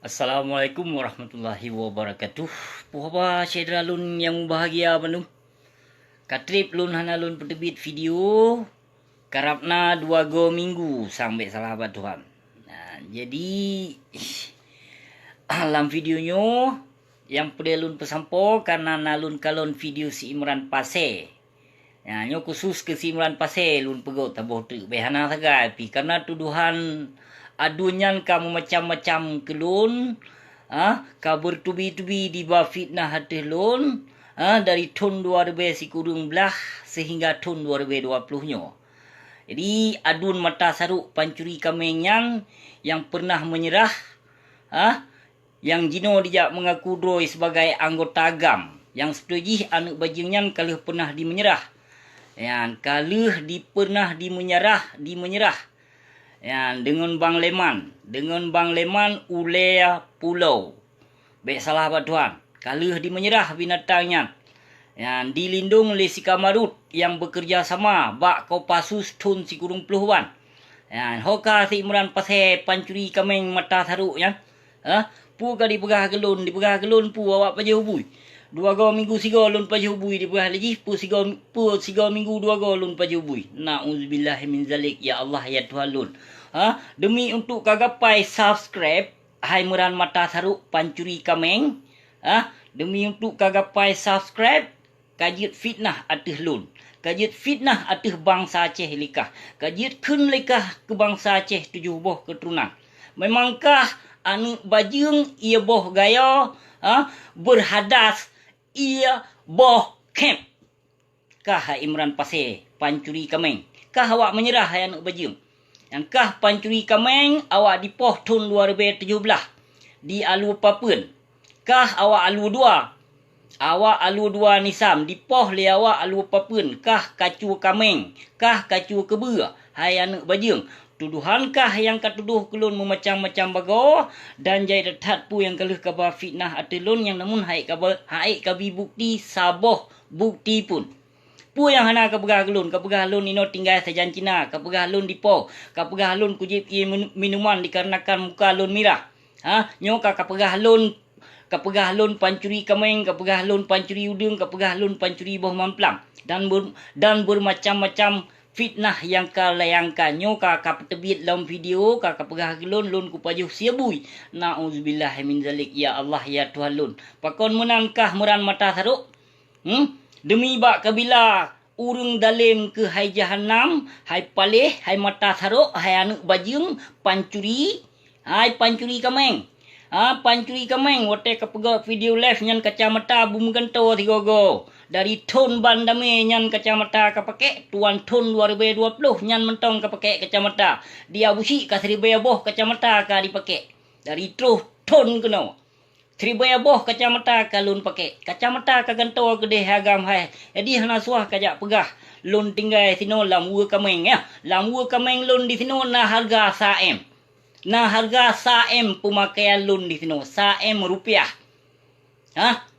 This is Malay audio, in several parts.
Assalamualaikum warahmatullahi wabarakatuh. Puhaba syedra lun yang bahagia bandung. Katrip lun hana lun peterbit video. Karapna 2 minggu sampai sahabat Tuhan. Nah, jadi alam videonya yang perlu lun pesampo karena nalun kalon video si Imran Pase. Nah, nyo khusus ke si Imran Pase lun pegot taboh tu behana sagai pi karena tuduhan adunyan kamu macam-macam kelun, ka bertubi-tubi di bawah fitnah hati lun, dari tahun 2000 si kurung belah sehingga tahun 2020 nyo. Jadi adun mata saruk pancuri kamenyan yang pernah menyerah, yang jino dijak mengaku droi sebagai anggota agam, yang setuju anak bajingnya kalau pernah dimenyerah, yang kalau pernah dimenyerah. Ya, dengan Bang Leman ulea pulau. Baik salah abad Tuhan. Kalau dimenyerah binatangnya. Ya, dilindung oleh si Kamarut yang bekerja sama bak Kopassus tun si kurung peluhuan. Ya, hoka si Imran Pase pancuri kameng mata saruk ya. Pu ka dipegah gelun pu awak paje hubui. 2 minggu 3 lun paje hubui dipegah lagi pu 3 minggu 2 lun paje hubui. Nauzubillah min zalik ya Allah ya Tuhan lun. Demi untuk kagapai subscribe hai meran mata saruk pancuri kameng, demi untuk kagapai subscribe kajit fitnah atih lun, kajit fitnah atih bangsa Aceh likah, kajit kun likah ke bangsa Aceh 7 boh keturunan. Memangkah anu bajing ia boh gaya, berhadas ia boh camp? Kah Imran Pase pancuri kameng? Kah awak menyerah hai anak bajing? Yang kah pancuri kameng awak dipoh tahun 2017 di alu papun. Kah awak alu 2? Awak alu 2 nisam dipoh le awak alu papun. Kah kacu kameng? Kah kacu kebe? Hai anak bajing. Tuduhankah yang katuduh kelun memacam-macam bago dan jai detat pu yang keluh kabar fitnah atilun yang namun hai kabi bukti saboh bukti pun. Pu yang hana kapegah lun ino tinggal sajan Cina, kapegah lun dipo, kapegah lun kujip minuman dikarenakan muka lun mirah. Nyo kapegah lun pancuri kameng, kapegah lun pancuri udung, kapegah lun pancuri boh mamplang dan bermacam-macam fitnah yang kalayangkan. Nyo kapetebit dalam video kapegah lun kupajuh siabui. Nauzubillah min zalik ya Allah ya Tuhan lun. Pakon menangkah meran mata saruk? Demi bak kabila urung dalim ke hai jahannam, hai paleh, hai mata saruk, hai anak bajing, pancuri, hai pancuri kameng. Pancuri kameng, wate kapega video live nyan kacamata bum gento tigogo. Dari ton bandame nyan kacamata kapake, tuan ton 2020 nyan mentong kapake kacamata. Dia busi ka Sribaya boh kacamata ka dipake. Dari ton kena. Sribaya boh kacamata kalun pakai. Kacamata kaganto gede hagam hai. Jadi hana suah kajak pegah. Lun tinggal sino lamua kameng ya. Lamua kameng lun di sino na harga saem. Na harga saem pemakaian lun di sino. Saem rupiah.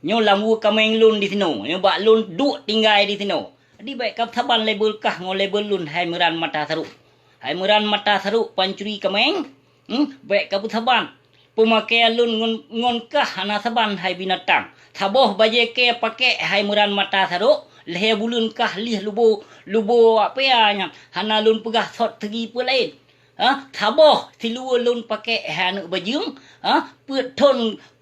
Nyo lamua kameng lun di sino. Nyo bak lun duk tinggal di sino. Jadi baik kap saban label kah ngo label lun hai meran mata saruk. Hai meran mata saruk pancuri kameng. Baik kap saban. Pemakaian lun ngonkah hana saban hai binatang. Taboh baje ke pakai hai meran mata saruk. Lehe bulun kah lih lubo apa ya nya. Hana lun pegah sot tegi pun lain. Taboh silua lun pakai hai anak bajing.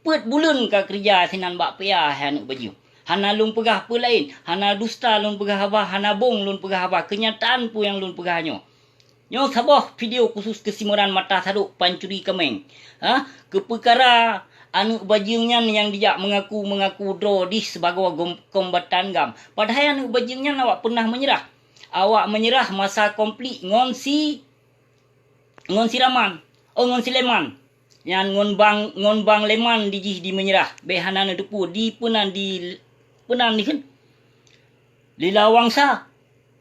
Put bulun ka kerja sinan bak pia hai anak bajing. Hana lun pegah pun lain. Hana dusta lun pegah abah. Hana bong lun pegah abah. Kenyataan pu yang lun pegahnya. Nyo saboh video khusus kesimuran mata saruk pancuri kameng. Ke perkara anak bajingnya yang dijak mengaku draw di sebagai kombatan gam. Padahal anak bajingnya awak pernah menyerah. Awak menyerah masa komplit ngon si Raman. Ngon si Leman. Yang ngon bang Leman di menyerah. Behana depu di penan di kan. Di Lawangsa.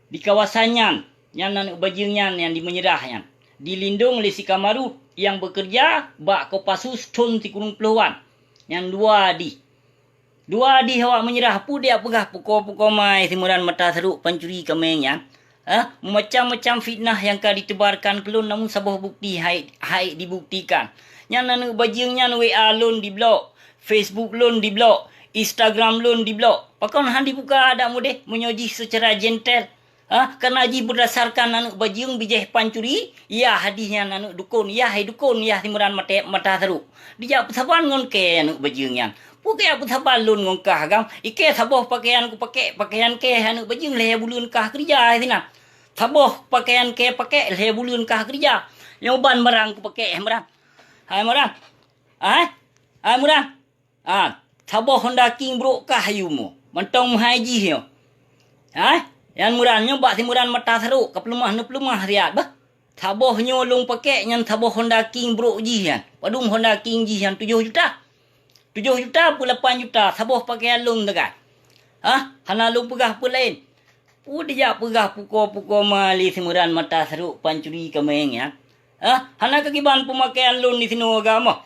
Di kawasannya. Yang anak bajingnya yang dimenyerahnya. Dilindung oleh si Kamarut yang bekerja bak Kopassus tun si kurung peluan. Yang 2 di awak menyerah pu dia pegah pukul mai simuran mata saruk pancuri kamengnya. Macam-macam fitnah yang kau ditebarkan kelun namun sebuah bukti hai dibuktikan. Yang nanu bajing yang WA lun di blok. Facebook lun di blok. Instagram lun di blok. Pakon handi buka ada mude menyoji secara gentle. Karena ji berdasarkan nanu bajing bijih pancuri. Ya hadisnya nanu dukun. Ya hai dukun. Ya timuran mata seru. Dia saban ngon ke nanu bajing yang. Pukai apa saban lun ngon kah gam. Ike saboh pakaian ku pakai. Pakaian ke nanu bajing leh bulun kah kerja. Sina. Saboh pakaian ke pakai. Leh bulun kah kerja. Nyoban merang ku pakai merang. Hai merang. Hai merang. Saboh Honda King bro kah yumu. Mentong haji yo. Yang muran nyoba si muran mata seru ke pelumah riat bah. Saboh nyolong pakai yang saboh Honda King bro ji yan. Padum Honda King ji yan 7 juta. 7 juta pun 8 juta. Saboh pakai lung dekat. Hana lung pegah pun lain. Dia pegah pukul-pukul mali si muran mata seru pancuri kemeng ya. Hana kekiban pemakaian lun di sini agama.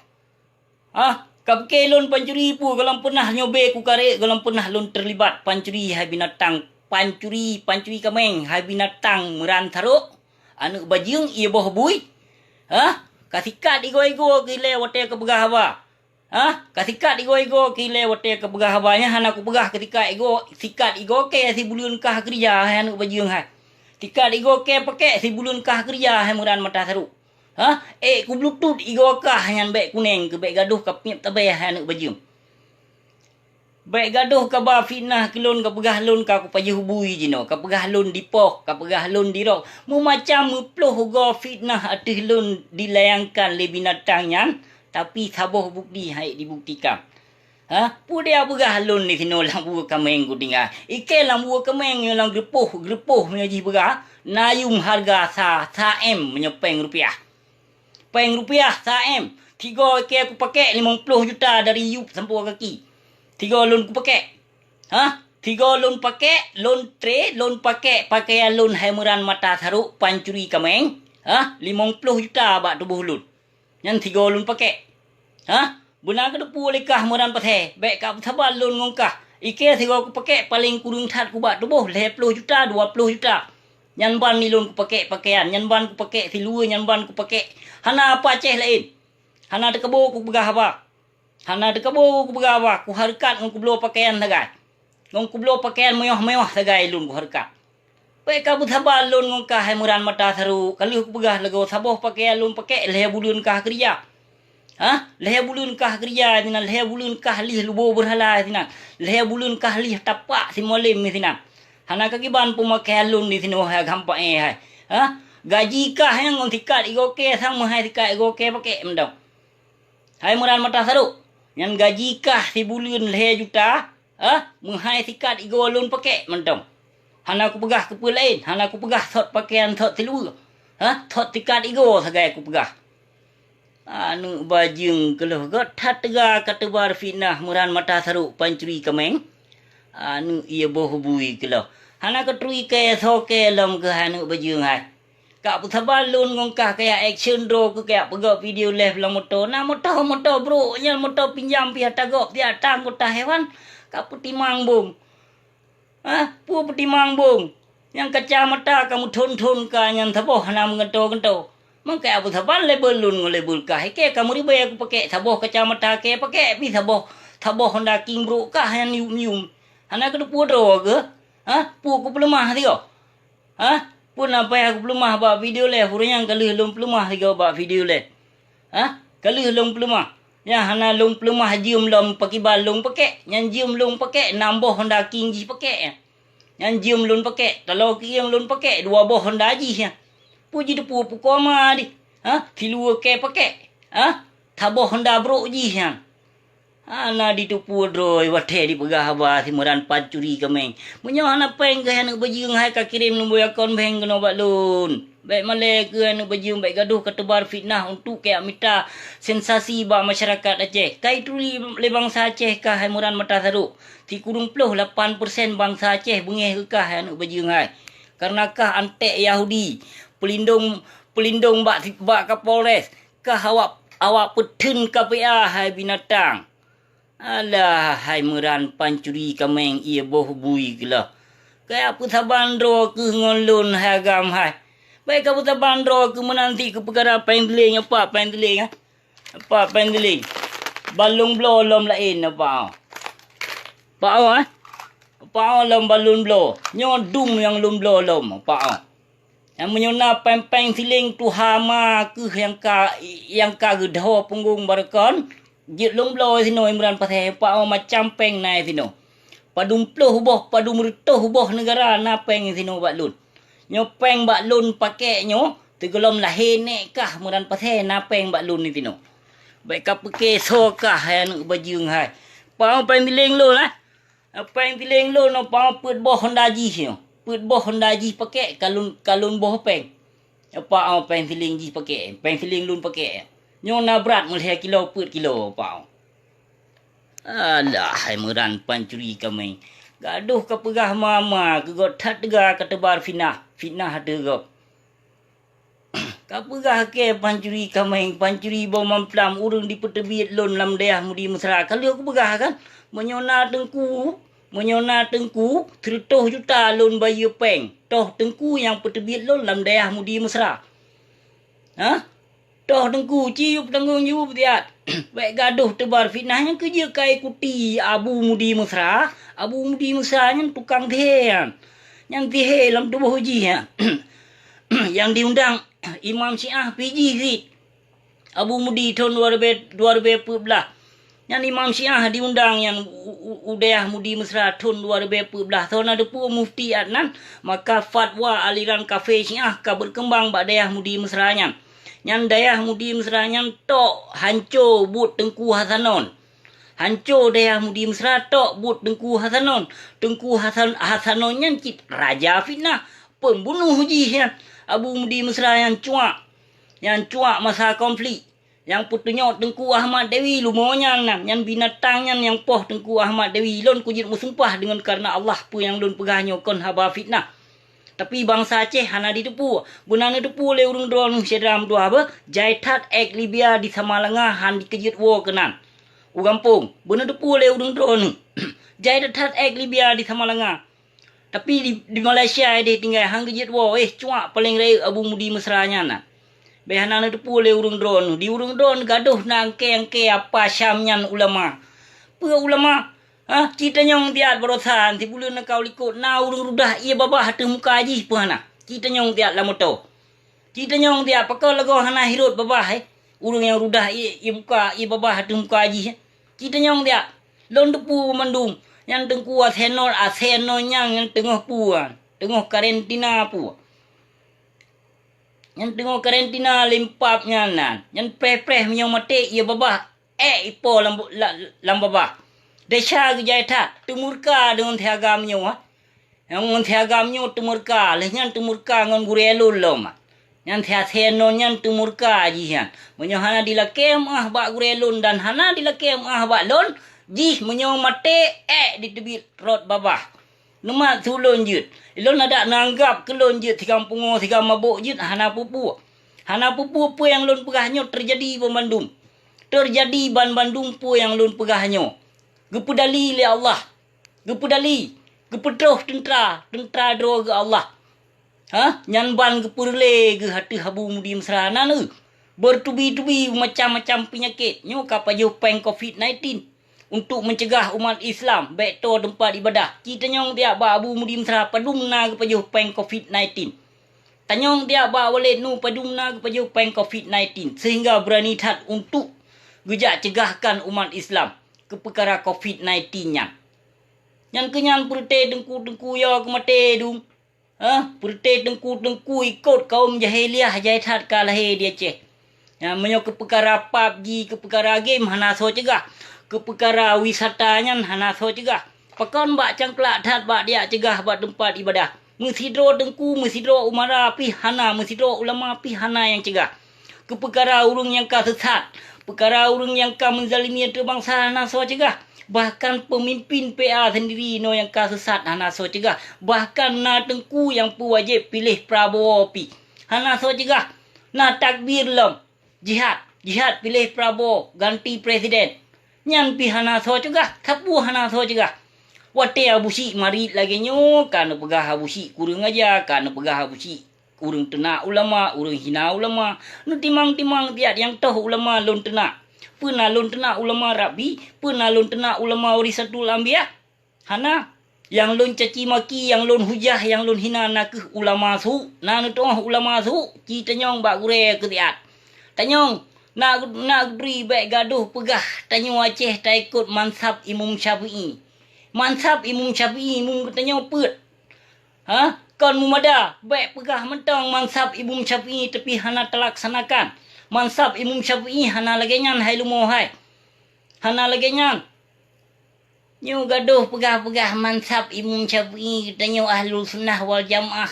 Kapke lun pancuri pu kalau pernah nyobe ku kare kalau pernah lun terlibat pancuri hai binatang pancuri kameng hai binatang meran tharuk anu bajing ia boh bui kasikat igo kile wate ke begah haba kasikat igo kile wate ke begah habanya hana ku begah ketika igo sikat igo ke si bulun kah kerja hai anu bajing hai sikat igo ke pake si bulun kah kerja hai meran mata tharuk ku bluetooth igo kah nyan bek kuning ke bek gaduh ke pip tabe anak bajum. Bek gaduh ke ba fitnah kelun ke pegah lun ka ku pajih hubui jino, ke pegah lun dipoh, ke pegah lun dirok. Mu macam muploh go fitnah atih lun dilayangkan le binatang nyan, tapi saboh bukti hai dibuktikan. Pu dia pegah lun ni sino lang buah kameng ku tinggal. Ike lang buah kameng yang lang grepoh menyaji pegah. Nayum harga sa M menyepeng rupiah. Peng rupiah saem. 3 ke aku pakai 50 juta dari yup sampai kaki. 3 loan ku pakai. 3 loan pakai, loan trade, loan pakai pakaian loan haimuran mata tharuk pancuri kameng. 50 juta bak tubuh loan. Yang 3 loan pakai. Benar ke depu lekah muran pathe. Baik ka sabar loan ngongkah. Ike 3 ku pakai paling kurung that ku bak tubuh 10 juta, 20 juta. Nyan ban ni lun ku pakai pakaian, nyan ban ku pakai silua, nyan ban ku pakai. Hana apa ceh lain. Hana dekebo ku begah apa. Ku harkat ngku belo pakaian sagai. Ngku belo pakaian mewah-mewah sagai lun ku harkat. Baik ka sabar lun ngongkah hai muran mata seru. Kali ku begah lego saboh pakaian lun pakai leh bulun kah kerja. Leh bulun kah kerja dinan leh bulun kah lih lubo berhala dinan. Leh bulun kah lih tapak si molim dinan. Hana kakiban pemakaian lun di sini wahai gampak hai. Gaji kah yang ngong tikat igo ke sang mahai tikat igo ke pakai mendong. Hai muran mata seru. Yang gaji kah si bulun leh juta. Mahai tikat igo lun pakai mendong. Hana aku pegah kepu lain. Hana aku pegah thot pakaian thot tilu. Thot tikat igo sagai aku pegah. Anu bajing keluh got that tega katabar fitnah muran mata seru pancuri kameng. Anu ia boh bui keluh. Hana ketrui ke soke lom ke hanu bajing hai. Kak sabar lun ngongkah kayak action draw ke kayak pegak video live lang motor. Nah motor bro. Nyal motor pinjam pihak tagok dia tang kota hewan. Kak putimang bung. Pu putimang bung. Yang kacamata kamu thon ka yang saboh hana mengento. Mangkai apa sabar label lun label kah. Ke kamu riba aku pakai saboh kacamata ke pakai pi saboh Honda King bro kah yang nium. Hana kedepu draw ke. Pu aku pelemah tiga. Pun apa yang aku pelemah buat video le. Hurang yang kali lom pelemah tiga buat video le. Kali lom pelemah. Yang hana lom pelemah jium lom pakai balong pakai. Yang jium lom pakai nambah Honda King ji pakai. Yang jium lom pakai. Kalau yang lom pakai 2 boh Honda ji ya. Puji depu koma di. Tilua ke pakai. Taboh Honda bro ji ya. Ana ditupu droi wate di pegah haba si muran pancuri kameng. Munyo hana peng ke hanu bajing hai ka kirim nombor akon bank kena buat loan. Baik male ke hanu bajing baik gaduh ketebar fitnah untuk kayak minta sensasi ba masyarakat Aceh. Kai tuli le bangsa Aceh ka hai muran mata seru. Ti kurung puluh 8% bangsa Aceh bengeh ke ka hanu bajing hai. Karena kah antek Yahudi pelindung bak Kapolres kah awak petun KPA hai binatang. Alah, hai meran pancuri kameng ia boh bui gila. Kaya apa sabandro ke ngolun hai agam hai. Baik apa sabandro ke menanti ke perkara pendeling apa pendeling Apa pendeling? Balung blow lom lain apa? Apa Apa lom balun blow? Nyodum yang lom blow lom apa? Yang menyona peng siling tu hama ke yang ka gedo punggung barakon. Jit lom blow sino imran pasai apa macam peng nai sino. Padum ploh boh padum rutuh boh negara na peng sino balun. Nyo peng balun pakai nyo tegelom lahir nek kah muran pasai na peng balun ni sino. Baik ka pakai so kah yang baju hai. Pau peng siling lu lah. Peng siling lu no pau put boh Honda ji sino. Put boh Honda ji pakai kalun boh peng. Apa au peng siling ji pakai. Peng siling lun pakai. Nyo na berat mulai kilo put kilo pau. Alah, hai muran pancuri kami. Gaduh ke pegah mama ke got tat dega ke tebar fitnah. Fitnah ada gop. Kapegah ke pancuri kami, pancuri bau mamplam urung di petebit lon lam daerah mudi mesra. Kalau aku pegah kan, menyona tengku, 300 juta lon bayi peng. Toh tengku yang petebit lon lam daerah mudi mesra. Ha? Toh tengku ciup tanggung jawab dia. Baik gaduh tebar fitnahnya kerja kai kuti abu mudi mesra. Abu mudi mesra yang tukang tehe. Yang tehe lam tubuh uji ya. Yang diundang Imam Syiah PG Zid Abu Mudi tahun 2014. Yang Imam Syiah diundang yang Udayah Mudi Mesra tahun 2014. Tahun ada pun Mufti Adnan. Maka fatwa aliran kafe Syiah ka berkembang bak Dayah Mudi Mesranya. Yang Dayah Mudi Mesranya tok hancur but Tengku Hasanon. Hancur Dayah Mudi Mesra tok but Tengku Hasanon. Tengku Hasanon yang cip raja fitnah. Pembunuh jihan. Abu Mudi Mesra yang cuak masa konflik. Yang putunya Tengku Ahmad Dewi lumonya nan. Yang binatangnya yang poh Tengku Ahmad Dewi. Lon kujit musumpah dengan karena Allah pu yang lon pegahnya kon haba fitnah. Tapi bangsa Aceh hana ditepu. Bunana tepu le urung drone sedram dua apa. Jaitat ek Libya di Samalanga han dikejut wo kenan. Ugampung. Bunana tepu le urung drone. Jaitat ek Libya di Samalanga. Tapi di Malaysia dia tinggal hang kejut wo cuak paling raya Abu Mudi Mesranya na. Behana na tepu le urung drone. Di urung drone gaduh na angke apa syamnyan ulama. Pe ulama kita nyong tiat barosan ti bulan na kau likut na urung rudah ia babah hatu muka haji pahana. Kita nyong tiat lamoto. Kita nyong tiat pakal lagu hana hirut babah urung yang rudah ia muka ia babah hatu muka haji. Kita nyong tiat lon tepu mandum. Yang tengku asenor yang tengah puan. Tengah karantina pu. Yang tengah karantina limpapnya nan. Yang preh yang mati ia babah. Ipo lam babah. Desha gejaita tumurka dengan tiagamnya. Yang tiagamnya tumurka. Lehnya tumurka ngon gurelul loma. Yang tiasenor yang tumurka jihan. Menyohana dilakem bak gurelun dan hana dilakem bak lon. Jih menyong mate di tebit rot babah. Numat sulun jut. Ilon ada nanggap ke lon jut tikam pungo tikam mabuk jut hana pupu. Hana pupu apa yang lon pegahnya terjadi di Bandung. Terjadi Bandung pu yang lon pegahnya. Gepedali le Allah. Gepedali. Gepedroh tentera dro ke Allah. Nyan ban gepurle ke hati Abu Mudi Mesra nanu. Bertubi-tubi macam-macam penyakit. Nyo kapajuh peng COVID-19. Untuk mencegah umat Islam baik to tempat ibadah. Kita nyong dia ba Abu Mudi Mesra padumna kepajuh peng COVID-19. Tanyong dia ba walid nu padumna kepajuh peng COVID-19 sehingga berani tat untuk gejak cegahkan umat Islam ke perkara COVID-19 nya. Yang kenyan perte dengku ya ke mate dung. Perte dengku ikut kaum jahiliah jaitat kalahe dia Aceh. Yang menyo ke perkara PUBG, ke perkara game hana so cegah. Ke perkara wisatanya hana so cegah. Pakon bak cangklak tat bak dia cegah bak tempat ibadah. Mesidro dengku, mesidro umara pi hana, mesidro ulama pi hana yang cegah. Ke perkara urung yang ka sesat, perkara urung yang ka menzalimi bangsa hana so cegah. Bahkan pemimpin PA sendiri no yang ka sesat hana so cegah. Bahkan na tengku yang wajib pilih Prabowo pi hana so cegah. Na takbir lom jihad pilih Prabowo ganti presiden. Nyan pi hana so cegah, kapu hana so cegah. Wate abusi marit lagi nyo, kana pegah abusi kurang aja, kana pegah abusi kurang tenak ulama, urang hina ulama. Nu timang tiat yang toh ulama lon tenak. Penalun tenak ulama Rabi, penalun tenak ulama Warisatul Anbiya. Hana yang lun caci maki, yang lun hujah, yang lun hina nak ulama su, na nutoh ulama su, ci tanyong bak gure ketiat. Tanyong nak beri baik gaduh pegah, tanyong Aceh tak ikut mansab Imam Syafi'i. Mansab Imam Syafi'i mung tanyong pet. Kon mumada baik pegah mentang mansab Imam Syafi'i tapi hana terlaksanakan. Mansab Imam Syafi'i hana lagi nyan hai lumo hai. Hana lagi nyan. Nyu gaduh pegah-pegah mansab Imam Syafi'i katanya Ahlul Sunnah wal Jamaah,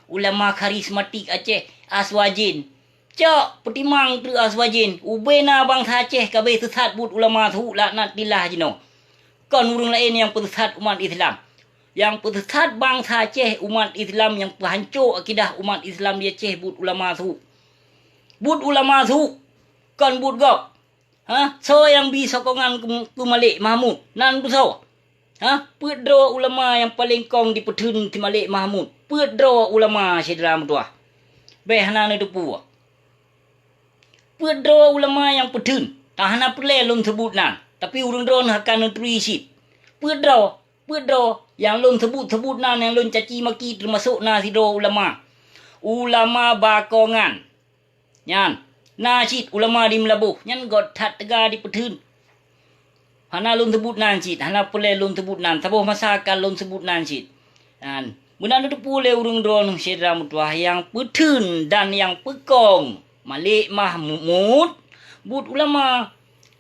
ulama karismatik Aceh, Aswajin. Cok petimang tu Aswajin. Ubena bangsa Aceh kabeh sesat but ulama tu laknatillah jino. Kon urang lain yang pesesat umat Islam. Yang pesesat bangsa Aceh umat Islam, yang penghancur akidah umat Islam di Aceh but ulama tu. But ulama tu. Kon but gop. So yang bi sokongan ke Malik Mahmud. Nan tu so. Pedro ulama yang paling kong di petun di Malik Mahmud. Pedro ulama Syedra Mutuah. Behana ni tupu. Pedro ulama yang petun. Tahana pelai lum sebut nan. Tapi urang dron akan nutri isi. Pedro yang lun sebut nan, yang lun caci maki termasuk na sidro ulama. Ulama bakongan. Nyan. Nasid ulama di Melabuh. Nyan got tat tega di petun. Hana lun sebut nan sid. Hana pelai lun sebut nan. Tabuh masakan lun sebut nan sid. Benda itu pulai urang dron Syedra Mutuah yang petun dan yang pekong. Malik Mahmud. But ulama.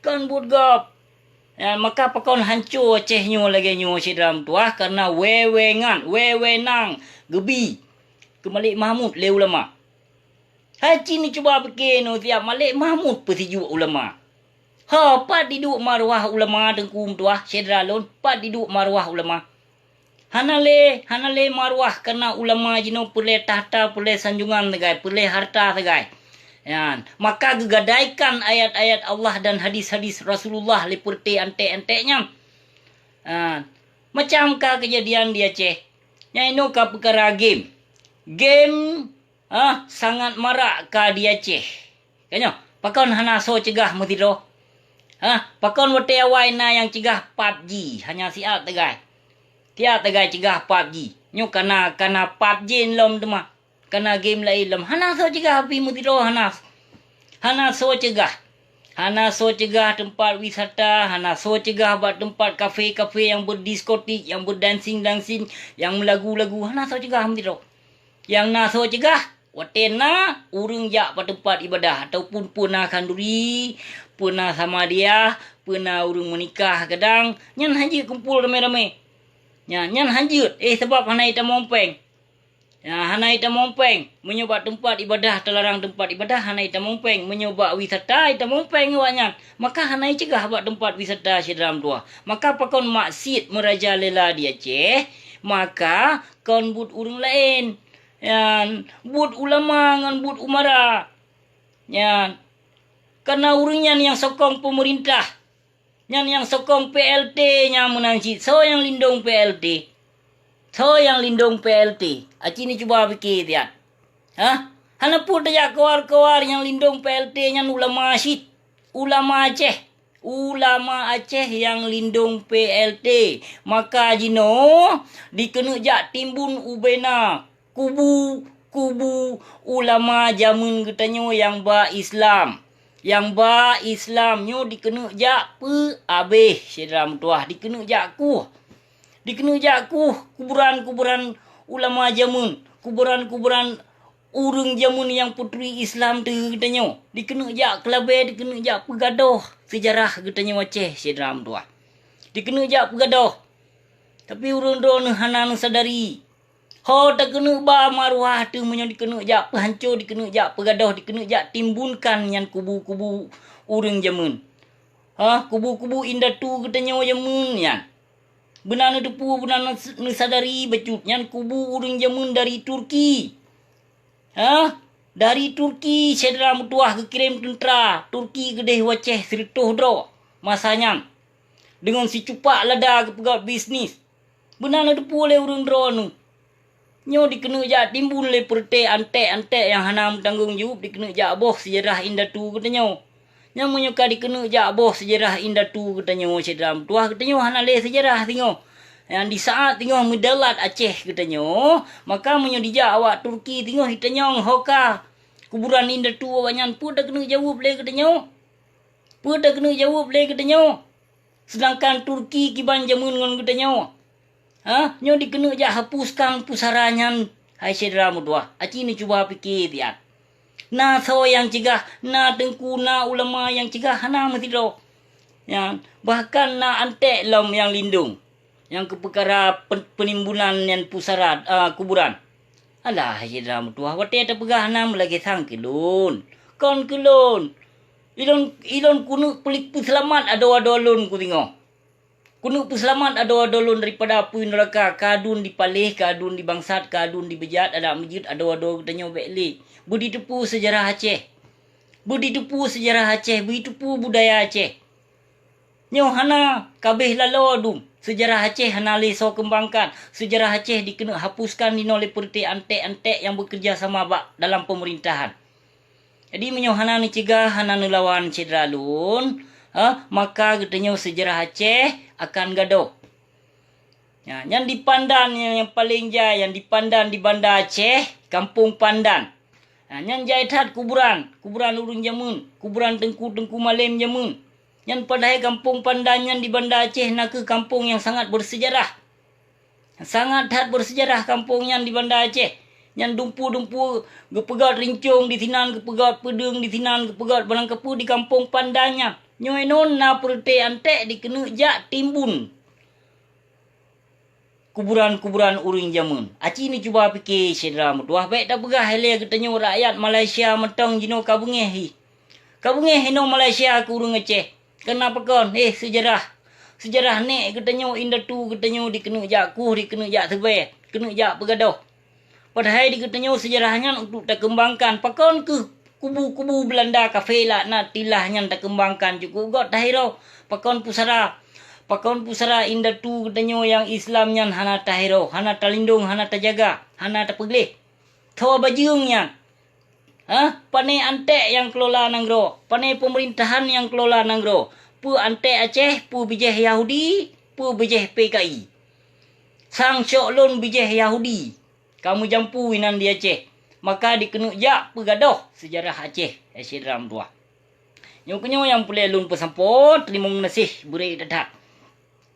Kan but gop. Maka pakon hancur Aceh nyo lagi nyo Syedra Mutuah karena wewenang gebi ke Malik Mahmud le ulama. Haji ni cuba fikir no tiap Malik Mahmud persiju ulama. Pat diduk marwah ulama Tengku Mutuah Syedra Lun, pat diduk marwah ulama. Hanale marwah karena ulama jino pulai tahta, pulai sanjungan tegai, pulai harta tegai. Maka gegadaikan ayat-ayat Allah dan hadis-hadis Rasulullah seperti antek-anteknya. Macam ka kejadian di Aceh. Yang ini ka perkara game. Game sangat marak ka di Aceh. Kanya, pakon hana so cegah mutiro. Pakon wate awai na yang cegah PUBG, hanya siap tegai. Tiap tegai cegah PUBG. Nyo kana PUBG lom demah. Karena game lain lem. Hana so cegah api mutiro hana. Hana so cegah tempat wisata. Hana so cegah buat tempat kafe-kafe yang berdiskotik, yang berdancing-dancing, yang lagu-lagu. Hana so cegah mutiro. Yang na so cegah. Watena urung jak pada tempat ibadah. Ataupun puna kanduri. Puna sama dia. Puna urung menikah kadang. Nyan hajut kumpul ramai-ramai. Nyan hajut. Sebab hana ita mompeng. Hana ita mompeng menyoba tempat ibadah, terlarang tempat ibadah. Hana ita mompeng menyoba wisata, ita mompeng awaknya. Maka hana cegah buat tempat wisata Syedra Mutuah. Maka pakon maksud merajalela di Aceh, maka kon but urang lain. But ulama ngan but umara. Karena urangnya yang sokong pemerintah. Yang sokong PLT nya menangcit. So yang lindung PLT. So yang lindung PLT. Aceh ni cuba fikir tiap. Hana pun tajak keluar-keluar yang lindung PLT nya ulama Asyid. Ulama Aceh. Ulama Aceh yang lindung PLT. Maka jino dikena jak timbun ubena. Kubu ulama jamun getanyo yang ba Islam. Yang ba Islam nyo dikena jak pe abeh Syedra Mutuah. Dikena jak kuburan-kuburan ulama jamun, kuburan-kuburan urang jamun yang puteri Islam tu katanya. Dikena jak kelabe, dikena jak pegadoh sejarah katanya Aceh Syedra Mutuah. Dikena jak pegadoh. Tapi urang don hana sadari. Tak kena ba marwah tu menyo dikena jak hancur, dikena jak pegadoh, dikena jak timbunkan yang kubu-kubu urang jamun. Kubu-kubu indah tu katanya jamun yan. Benar depu, benar sadari becut. Yang kubu urang jamun dari Turki. Dari Turki Syedra Mutuah kekirim tentera. Turki gedeh Aceh serituh dro. Masanya. Dengan si cupak lada ke pegat bisnis. Benar depu oleh urang dro nu. Nyo dikena jak timbun le perte antek-antek yang hana tanggung jawab. Dikena jak boh sejarah indah tu katanya. Yang menyuka dikena jak boh sejarah indah tu katanya cedera tuah katanya hana le sejarah tengok. Yang di saat tengok medalat Aceh katanya, maka menyo dijak awak Turki tengok hitanyong hoka. Kuburan indah tu banyak pun dah kena jawab le katanya. Pun dah kena jawab le katanya. Sedangkan Turki kiban jamun ngon katanya. Ha, nyo dikena jak hapuskan pusarannya. Hai cedera mutua. Aci ni cuba fikir tiat. Na so yang cegah, na tengku, na ulama yang cegah, na mesti do. Yang bahkan na antek lom yang lindung. Yang ke perkara penimbunan yang pusara kuburan. Alah, cedera mutua. Wate ta pegah nam lagi sang kilun. Kon kilun. Ilon kunu pelik selamat ada lun ku tengok. Kunu selamat ada lun daripada api neraka. Kadun dipalih, kadun dibangsat, kadun dibejat, ada masjid, ada katanya bekli. Budi tepu sejarah Aceh. Budi tepu sejarah Aceh. Budi tepu budaya Aceh. Nyo hana kabeh lalo dum. Sejarah Aceh hana leso kembangkan. Sejarah Aceh dikena hapuskan di oleh perti antek-antek yang bekerja sama bak dalam pemerintahan. Jadi menyo hana ni cegah, hana ni lawan cedera lun. Maka katanya sejarah Aceh akan gaduh. Ya, yang di Pandan yang paling jaya, yang di Pandan di Bandar Aceh, Kampung Pandan. Yang jaitat kuburan urung jamun, kuburan tengku malam jamun. Yang padahal Kampung Pandan yang di Bandar Aceh nak ke kampung yang sangat bersejarah. Sangat bersejarah kampung yang di Bandar Aceh. Yang dumpu gepegat rincung di sinan, gepegat pedeng di sinan, gepegat barang kepu di Kampung Pandannya. Nyoenon na perte antek dikena jak timbun. Kuburan uring jamun. Aci ni cuba fikir cedera mutuah. Baik tak pegah hele katanya rakyat Malaysia mentong jino kabungeh hi. Kabungeh hino Malaysia ke urung Aceh. Kenapa kon? Sejarah. Sejarah ni katanya indah tu katanya dikena jak kuh, dikena jak tebe, kena jak pegadoh. Padahal dikatanya sejarahnya untuk tak kembangkan. Pakon ke kubu-kubu Belanda kafe lah na tilahnya tak kembangkan juga. Got tahiro. Pakon pusara indah tu katanya yang Islamnya hana tahiro, hana talindung, hana terjaga, hana terpegilih. Tho bajungnya. Panai antek yang kelola nanggro, panai pemerintahan yang kelola nanggro. Pu antek Aceh, pu bijeh Yahudi, pu bijeh PKI. Sang syok lon bijeh Yahudi. Kamu jampu inan di Aceh. Maka dikena jak pegadoh sejarah Aceh. Cedera tua. Yang boleh lun pesampo, terima kasih beri dadak.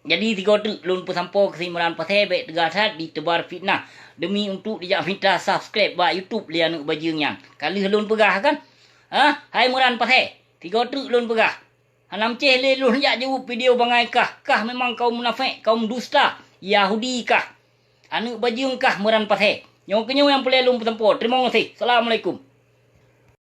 Jadi 3 lun pesampo kesimpulan pasal baik tegasat ditebar fitnah demi untuk dijak minta subscribe buat YouTube lian bajingnya. Kali lun pegah kan? Hai muran pasal 3 lun pegah. Hanam ceh le lun jak jawab video bangai kah memang kaum munafik, kaum dusta, Yahudi kah? Anu bajing kah muran pasal. Yang boleh lun pesampo. Terima kasih. Assalamualaikum.